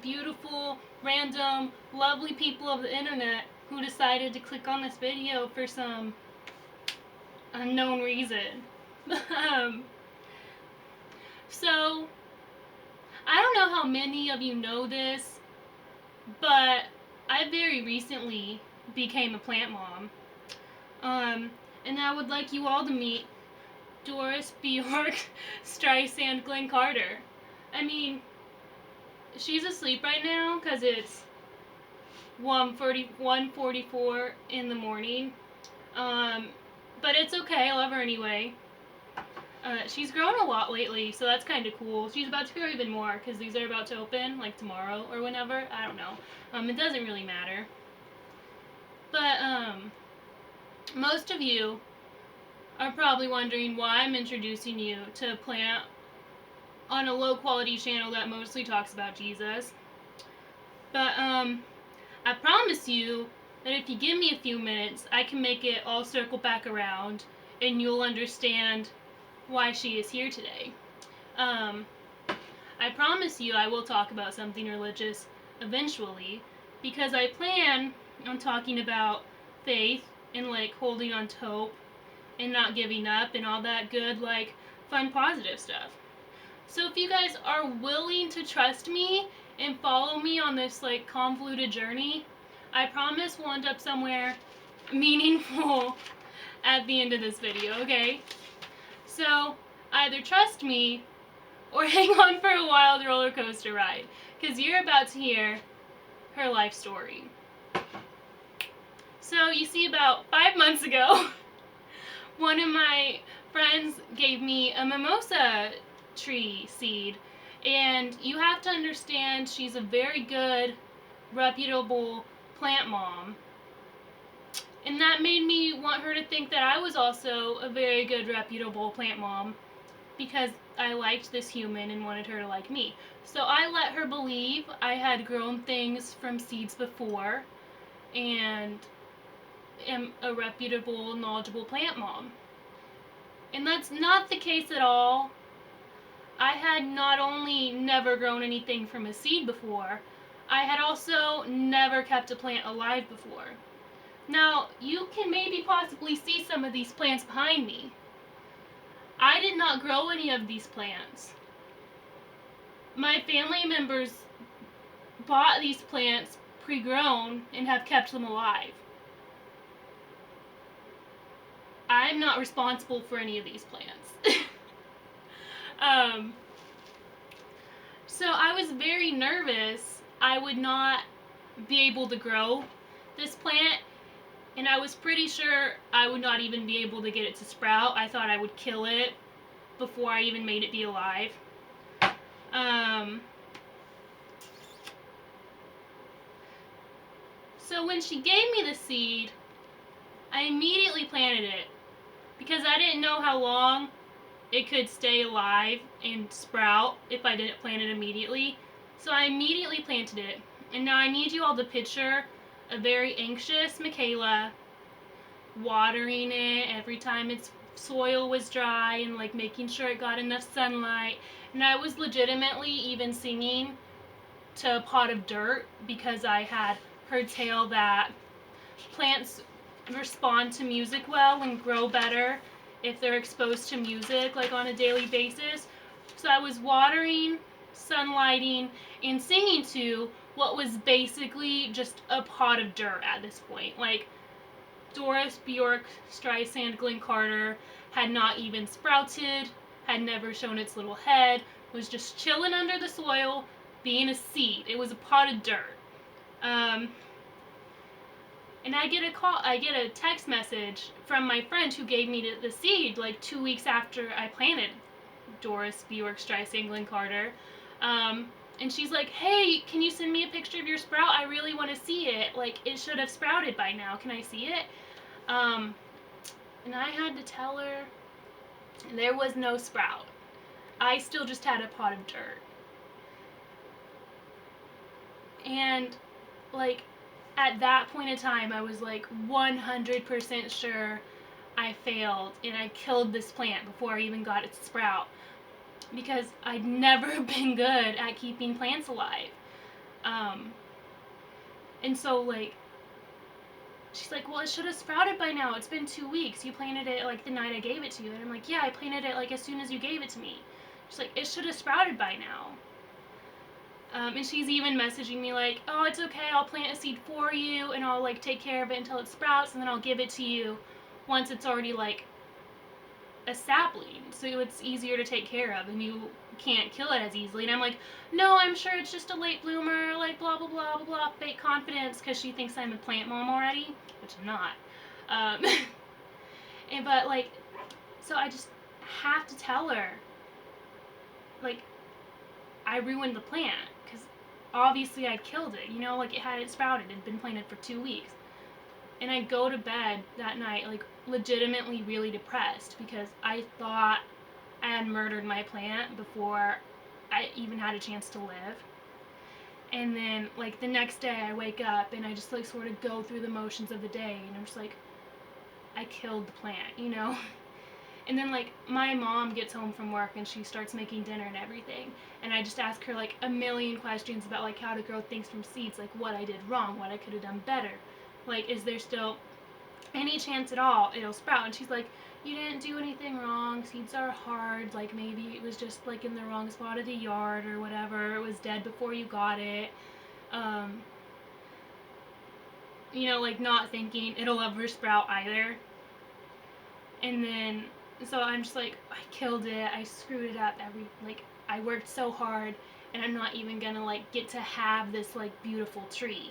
beautiful, random, lovely people of the internet who decided to click on this video for some unknown reason. um, so, I don't know how many of you know this, but I very recently became a plant mom. And I would like you all to meet Doris Bjork Streisand Glenn Carter. I mean, she's asleep right now because it's 1:44 in the morning. But it's okay. I love her anyway. She's grown a lot lately, so that's kind of cool. She's about to grow even more because these are about to open, like tomorrow or whenever. I don't know. It doesn't really matter. But, most of you are probably wondering why I'm introducing you to a plant on a low quality channel that mostly talks about Jesus. But, I promise you that if you give me a few minutes, I can make it all circle back around and you'll understand why she is here today. I promise you I will talk about something religious eventually because I plan on talking about faith and like holding on to hope and not giving up and all that good, like, fun, positive stuff. So if you guys are willing to trust me and follow me on this, like, convoluted journey, I promise we'll end up somewhere meaningful at the end of this video, okay? So either trust me or hang on for a wild roller coaster ride, because you're about to hear her life story. So you see, about 5 months ago, one of my friends gave me a mimosa tree seed, and you have to understand she's a very good, reputable plant mom. And that made me want her to think that I was also a very good, reputable plant mom because I liked this human and wanted her to like me. So I let her believe I had grown things from seeds before and am a reputable, knowledgeable plant mom. And that's not the case at all. I had not only never grown anything from a seed before, I had also never kept a plant alive before. Now, you can maybe possibly see some of these plants behind me. I did not grow any of these plants. My family members bought these plants pre-grown and have kept them alive. I'm not responsible for any of these plants. So I was very nervous I would not be able to grow this plant, and I was pretty sure I would not even be able to get it to sprout. I thought I would kill it before I even made it be alive. So when she gave me the seed, I immediately planted it because I didn't know how long it could stay alive and sprout if I didn't plant it immediately. So I immediately planted it. And now I need you all to picture a very anxious Michaela watering it every time its soil was dry and like making sure it got enough sunlight. And I was legitimately even singing to a pot of dirt because I had heard tale that plants respond to music well and grow better if they're exposed to music like on a daily basis. So I was watering, sunlighting, and singing to what was basically just a pot of dirt at this point. Like, Doris Bjork Streisand Glenn Carter had not even sprouted, had never shown its little head, was just chilling under the soil, being a seed. It was a pot of dirt. And I get a text message from my friend who gave me the seed like 2 weeks after I planted Doris Bjork Streisand Glenn Carter. And she's like, hey, can you send me a picture of your sprout? I really want to see it. Like, it should have sprouted by now. Can I see it? And I had to tell her there was no sprout. I still just had a pot of dirt. And, like, at that point in time, I was like 100% sure I failed and I killed this plant before I even got it to sprout, because I'd never been good at keeping plants alive. Um, and so, like, she's like, well, it should have sprouted by now. It's been 2 weeks. You planted it, like, the night I gave it to you. And I'm like, yeah, I planted it, like, as soon as you gave it to me. She's like, it should have sprouted by now. And she's even messaging me like, oh, it's okay, I'll plant a seed for you, and I'll, like, take care of it until it sprouts, and then I'll give it to you once it's already, like, a sapling, so it's easier to take care of, and you can't kill it as easily. And I'm like, no, I'm sure it's just a late bloomer, like, blah, blah, blah, blah, blah, fake confidence, because she thinks I'm a plant mom already, which I'm not. But, like, so I just have to tell her, like, I ruined the plant, because obviously I killed it, you know, like, it hadn't sprouted, it had been planted for 2 weeks. And I go to bed that night, like, legitimately really depressed, because I thought I had murdered my plant before I even had a chance to live. And then, like, the next day I wake up and I just, like, sort of go through the motions of the day, and I'm just like, I killed the plant, you know? And then, like, my mom gets home from work and she starts making dinner and everything. And I just ask her, like, a million questions about, like, how to grow things from seeds, like, what I did wrong, what I could have done better. Like, is there still any chance at all it'll sprout? And she's like, you didn't do anything wrong. Seeds are hard. Like, maybe it was just, like, in the wrong spot of the yard or whatever. It was dead before you got it. You know, like, not thinking it'll ever sprout either. And then, so I'm just like, I killed it. I screwed it up. I worked so hard, and I'm not even gonna, like, get to have this, like, beautiful tree.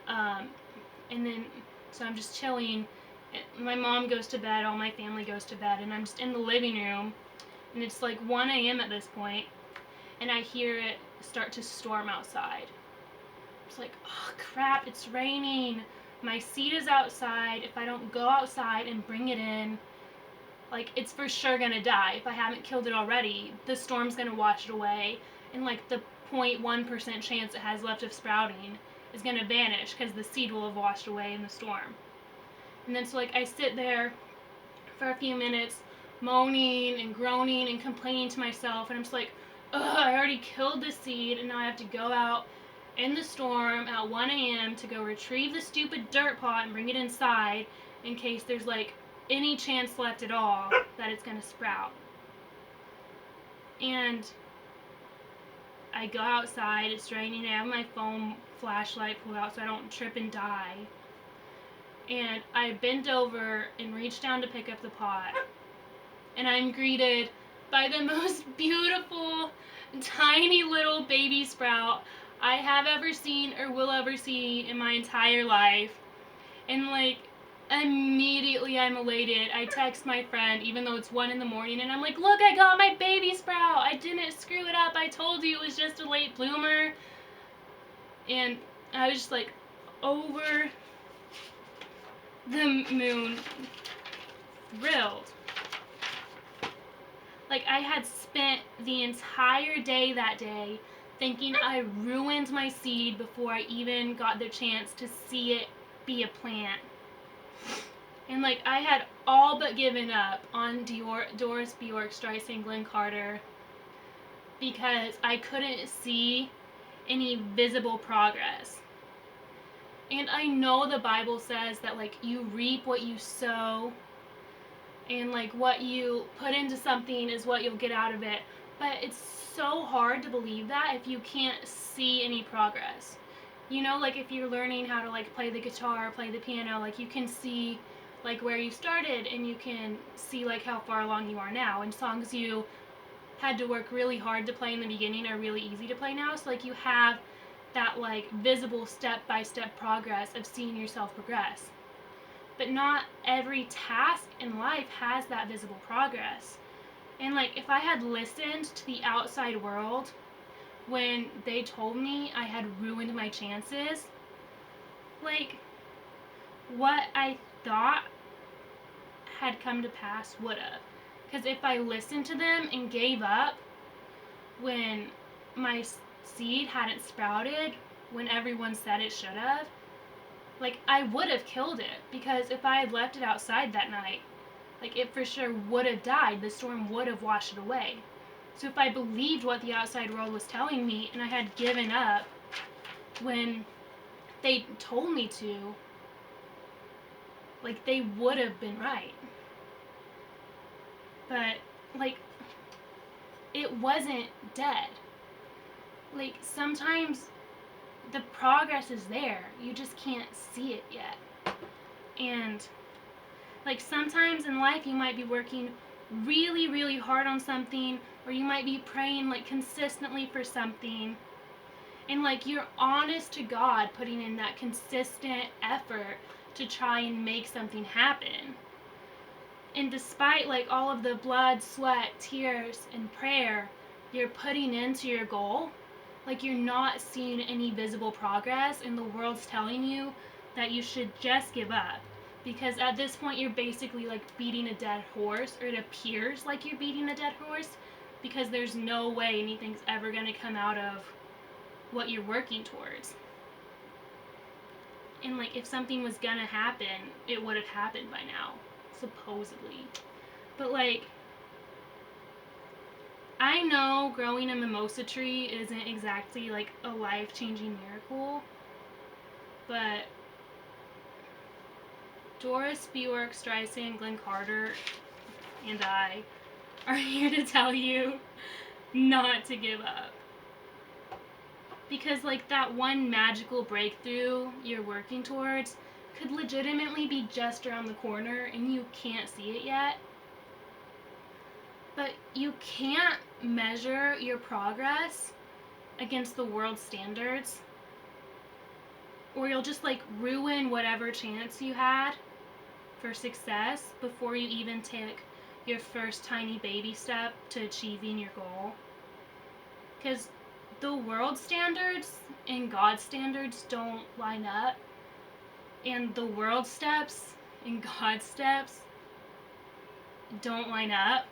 And then, so I'm just chilling. My mom goes to bed, all my family goes to bed, and I'm just in the living room, and it's like 1 a.m. at this point, and I hear it start to storm outside. It's like, oh crap, it's raining. My seed is outside. If I don't go outside and bring it in, like, it's for sure gonna die. If I haven't killed it already, the storm's gonna wash it away, and, like, the 0.1% chance it has left of sprouting is gonna vanish because the seed will have washed away in the storm. And then, so, like, I sit there for a few minutes moaning and groaning and complaining to myself, and I'm just like, ugh, I already killed the seed, and now I have to go out in the storm at 1 a.m. to go retrieve the stupid dirt pot and bring it inside in case there's, like, any chance left at all that it's gonna sprout. And I go outside, it's raining, I have my phone flashlight pulled out so I don't trip and die. And I bend over and reach down to pick up the pot. And I'm greeted by the most beautiful, tiny little baby sprout I have ever seen or will ever see in my entire life. And, like, immediately I'm elated. I text my friend, even though it's 1 in the morning, and I'm like, look, I got my baby sprout. I didn't screw it up. I told you it was just a late bloomer. And I was just, like, over the moon thrilled. Like, I had spent the entire day that day thinking I ruined my seed before I even got the chance to see it be a plant. And, like, I had all but given up on Doris Bjork, Streisand, Glenn Carter, because I couldn't see any visible progress. And I know the Bible says that, like, you reap what you sow, and, like, what you put into something is what you'll get out of it. But it's so hard to believe that if you can't see any progress. You know, like, if you're learning how to, like, play the guitar or play the piano, like, you can see, like, where you started, and you can see, like, how far along you are now. And songs you had to work really hard to play in the beginning are really easy to play now. So, like, you have that, like, visible step-by-step progress of seeing yourself progress. But not every task in life has that visible progress. And, like, if I had listened to the outside world when they told me I had ruined my chances, like, what I thought had come to pass would have. Because if I listened to them and gave up when my seed hadn't sprouted, when everyone said it should have, like, I would have killed it. Because if I had left it outside that night, like, it for sure would have died. The storm would have washed it away. So if I believed what the outside world was telling me and I had given up, when they told me to, like, they would have been right. But, like, it wasn't dead. Like, sometimes the progress is there. You just can't see it yet. And, like, sometimes in life you might be working really, really hard on something, or you might be praying, like, consistently for something. And, like, you're honest to God putting in that consistent effort to try and make something happen. And despite, like, all of the blood, sweat, tears, and prayer you're putting into your goal, like, you're not seeing any visible progress, and the world's telling you that you should just give up. Because at this point, you're basically, like, beating a dead horse, or it appears like you're beating a dead horse, because there's no way anything's ever going to come out of what you're working towards. And, like, if something was going to happen, it would have happened by now, supposedly. But, like, I know growing a mimosa tree isn't exactly, like, a life-changing miracle, but Doris Bjork, Streisand, Glenn Carter, and I are here to tell you not to give up. Because, like, that one magical breakthrough you're working towards could legitimately be just around the corner and you can't see it yet. But you can't measure your progress against the world's standards, or you'll just, like, ruin whatever chance you had for success before you even take your first tiny baby step to achieving your goal. Because the world standards and God's standards don't line up, and the world steps and God's steps don't line up.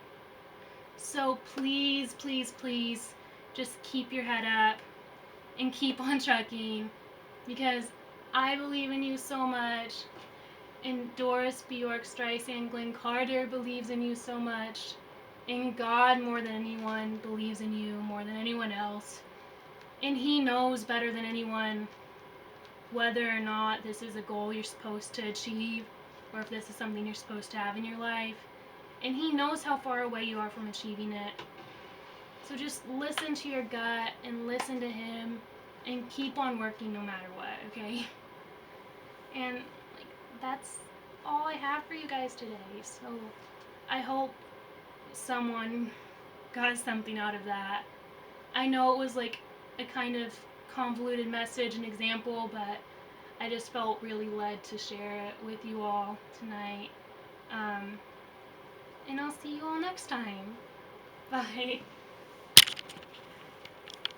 So please, please, please, just keep your head up and keep on trucking, because I believe in you so much, and Doris Bjork, Streisand, Glenn Carter believes in you so much, and God more than anyone believes in you more than anyone else, and He knows better than anyone whether or not this is a goal you're supposed to achieve, or if this is something you're supposed to have in your life, and He knows how far away you are from achieving it. So just listen to your gut and listen to Him and keep on working no matter what, okay? And, like, that's all I have for you guys today. So I hope someone got something out of that. I know it was, like, a kind of convoluted message and example, but I just felt really led to share it with you all tonight. And I'll see you all next time. Bye.